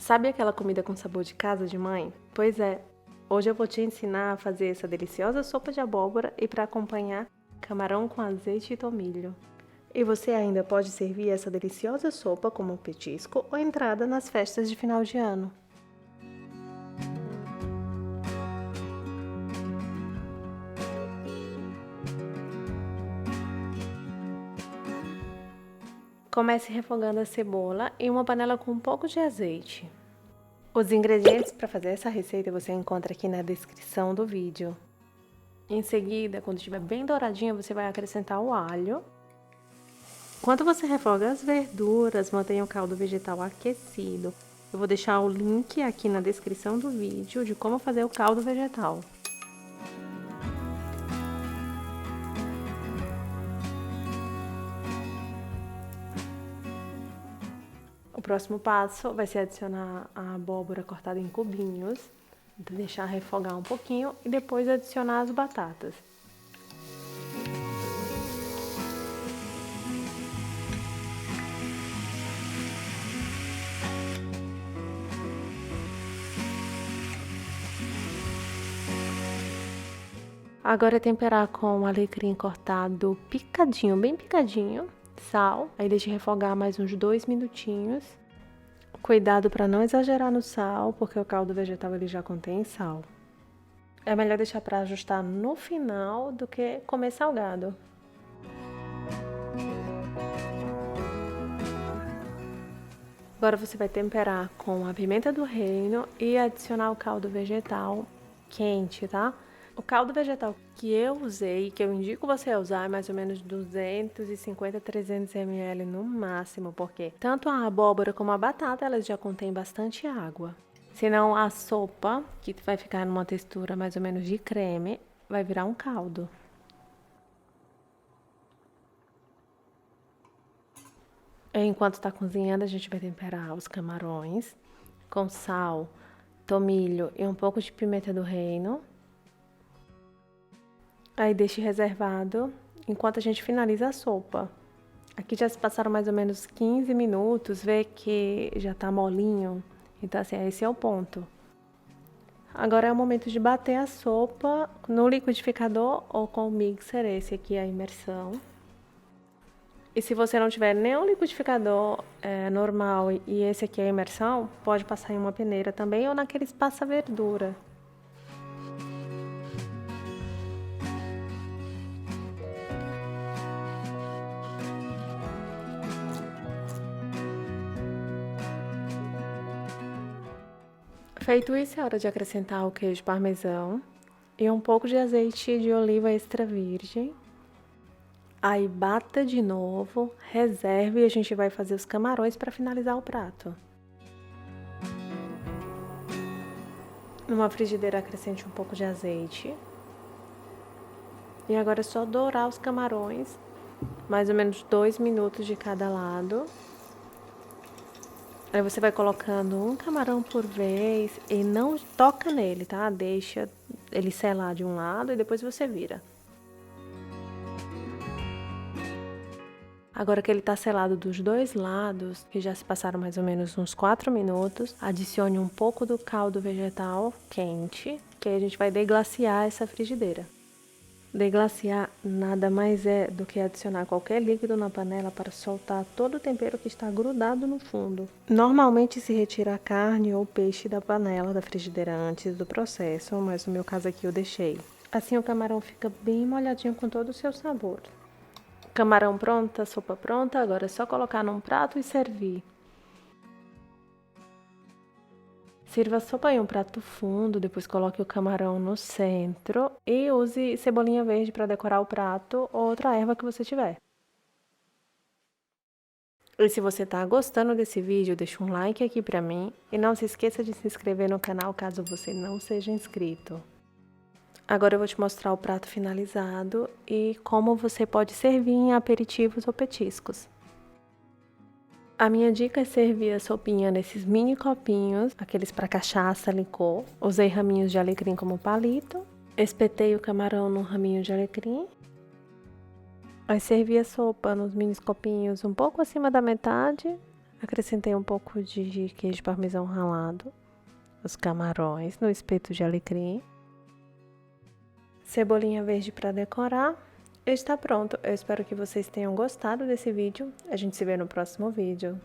Sabe aquela comida com sabor de casa de mãe? Pois é, hoje eu vou te ensinar a fazer essa deliciosa sopa de abóbora e para acompanhar, camarão com azeite e tomilho. E você ainda pode servir essa deliciosa sopa como petisco ou entrada nas festas de final de ano. Comece refogando a cebola em uma panela com um pouco de azeite. Os ingredientes para fazer essa receita você encontra aqui na descrição do vídeo. Em seguida, quando estiver bem douradinha, você vai acrescentar o alho. Enquanto você refoga as verduras, mantenha o caldo vegetal aquecido. Eu vou deixar o link aqui na descrição do vídeo de como fazer o caldo vegetal. O próximo passo vai ser adicionar a abóbora cortada em cubinhos, deixar refogar um pouquinho e depois adicionar as batatas. Agora temperar com alecrim cortado picadinho, bem picadinho, sal, aí deixe refogar mais uns 2 minutinhos. Cuidado para não exagerar no sal, porque o caldo vegetal ele já contém sal. É melhor deixar para ajustar no final do que comer salgado. Agora você vai temperar com a pimenta do reino e adicionar o caldo vegetal quente, tá? O caldo vegetal que eu usei, que eu indico você usar, é mais ou menos 250 a 300 ml no máximo, porque tanto a abóbora como a batata, elas já contêm bastante água. Senão a sopa, que vai ficar numa textura mais ou menos de creme, vai virar um caldo. Enquanto está cozinhando, a gente vai temperar os camarões com sal, tomilho e um pouco de pimenta do reino. Aí deixe reservado enquanto a gente finaliza a sopa. Aqui já se passaram mais ou menos 15 minutos, vê que já tá molinho. Então assim, esse é o ponto. Agora é o momento de bater a sopa no liquidificador ou com o mixer, esse aqui é a imersão. E se você não tiver nenhum liquidificador normal e esse aqui é a imersão, pode passar em uma peneira também ou naqueles passa-verdura. Feito isso, é hora de acrescentar o queijo parmesão e um pouco de azeite de oliva extra virgem. Aí bata de novo, reserve e a gente vai fazer os camarões para finalizar o prato. Numa frigideira acrescente um pouco de azeite. E agora é só dourar os camarões, mais ou menos 2 minutos de cada lado. Aí você vai colocando um camarão por vez e não toca nele, tá? Deixa ele selar de um lado e depois você vira. Agora que ele tá selado dos dois lados, que já se passaram mais ou menos uns 4 minutos, adicione um pouco do caldo vegetal quente, que aí a gente vai deglaciar essa frigideira. Deglaciar nada mais é do que adicionar qualquer líquido na panela para soltar todo o tempero que está grudado no fundo. Normalmente se retira a carne ou peixe da panela da frigideira antes do processo, mas no meu caso aqui eu deixei. Assim o camarão fica bem molhadinho com todo o seu sabor. Camarão pronto, sopa pronta, agora é só colocar num prato e servir. Sirva a sopa em um prato fundo, depois coloque o camarão no centro e use cebolinha verde para decorar o prato ou outra erva que você tiver. E se você tá gostando desse vídeo, deixa um like aqui pra mim e não se esqueça de se inscrever no canal caso você não seja inscrito. Agora eu vou te mostrar o prato finalizado e como você pode servir em aperitivos ou petiscos. A minha dica é servir a sopinha nesses mini copinhos, aqueles para cachaça, licor. Usei raminhos de alecrim como palito. Espetei o camarão num raminho de alecrim. Aí servi a sopa nos mini copinhos um pouco acima da metade. Acrescentei um pouco de queijo parmesão ralado, os camarões no espeto de alecrim, cebolinha verde para decorar. Está pronto. Eu espero que vocês tenham gostado desse vídeo. A gente se vê no próximo vídeo.